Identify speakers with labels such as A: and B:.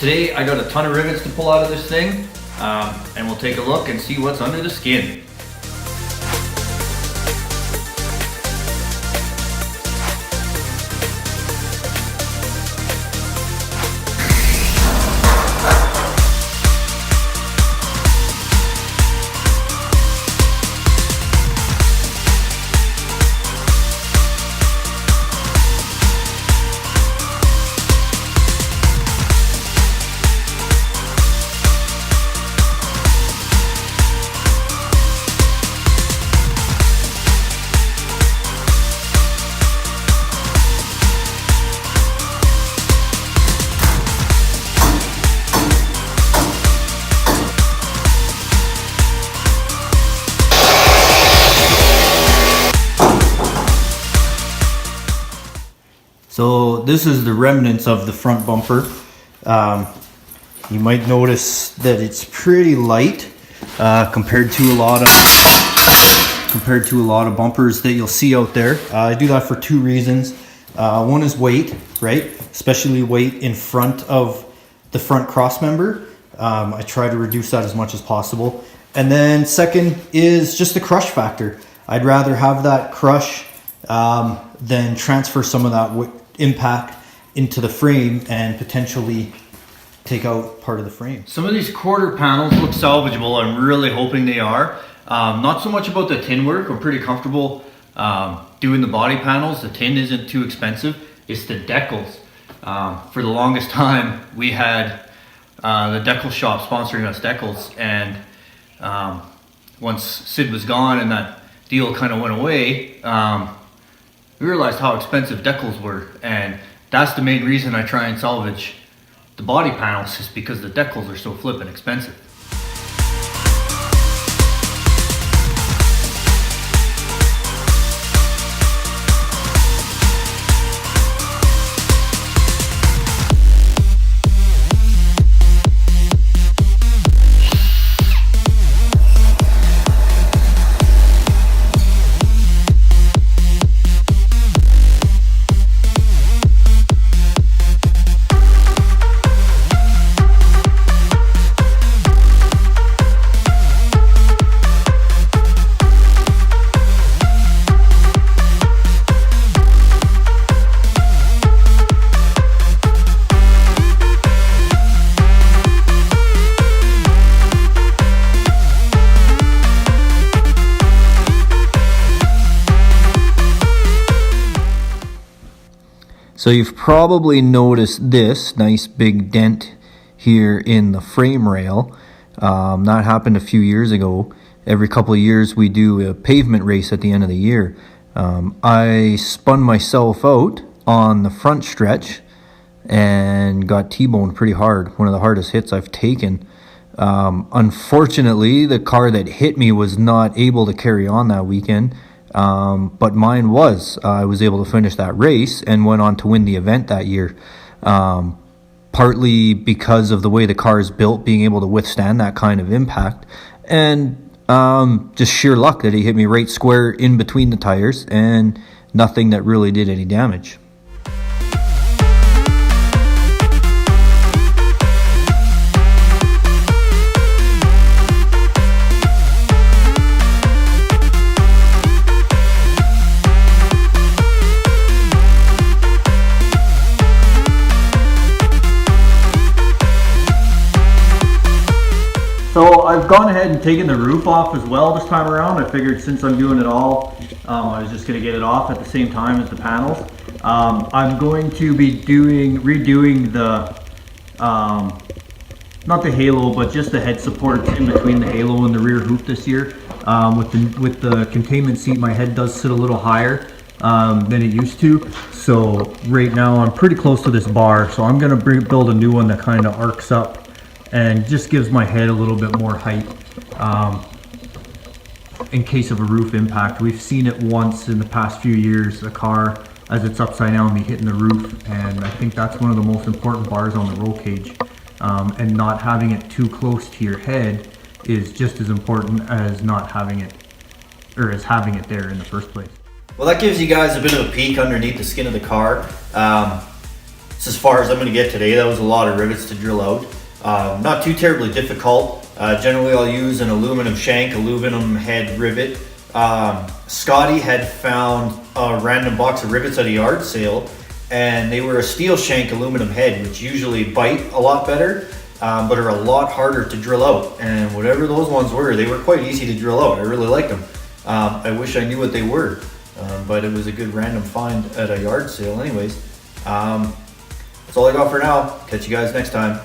A: Today I got a ton of rivets to pull out of this thing, and we'll take a look and see what's under the skin. So this is the remnants of the front bumper. You might notice that it's pretty light compared to a lot of bumpers that you'll see out there. I do that for two reasons. One is weight, right? Especially weight in front of the front cross member. I try to reduce that as much as possible. And then second is just the crush factor. I'd rather have that crush than transfer some of that impact into the frame and potentially take out part of the frame. Some of these quarter panels look salvageable. I'm really hoping they are. Not so much about the tin work. I'm pretty comfortable doing the body panels. The tin isn't too expensive. It's the decals. For the longest time we had the decal shop sponsoring us decals, and once Sid was gone and that deal kind of went away, we realized how expensive decals were, and that's the main reason I try and salvage the body panels, is because the decals are so flippin' expensive. So you've probably noticed this nice big dent here in the frame rail. That happened a few years ago. Every couple of years we do a pavement race at the end of the year. I spun myself out on the front stretch and got T-boned pretty hard. One of the hardest hits I've taken. Unfortunately, the car that hit me was not able to carry on that weekend. But mine was. I was able to finish that race and went on to win the event that year. Partly because of the way the car is built, being able to withstand that kind of impact, and just sheer luck that he hit me right square in between the tires, and nothing that really did any damage. So I've gone ahead and taken the roof off as well this time around. I figured since I'm doing it all, I was just going to get it off at the same time as the panels. I'm going to be redoing the, not the halo, but just the head supports in between the halo and the rear hoop this year. With the containment seat, my head does sit a little higher than it used to. So right now I'm pretty close to this bar. So I'm going to build a new one that kind of arcs up and just gives my head a little bit more height in case of a roof impact. We've seen it once in the past few years, a car as it's upside down be hitting the roof, and I think that's one of the most important bars on the roll cage. And not having it too close to your head is just as important as not having it, or as having it there in the first place. Well, that gives you guys a bit of a peek underneath the skin of the car. It's as far as I'm going to get today. That was a lot of rivets to drill out. Not too terribly difficult. Generally I'll use an aluminum shank, aluminum head rivet. Scotty had found a random box of rivets at a yard sale, and they were a steel shank aluminum head, which usually bite a lot better, but are a lot harder to drill out. And whatever those ones were, they were quite easy to drill out. I really liked them. I wish I knew what they were, but it was a good random find at a yard sale anyways. That's all I got for now. Catch you guys next time.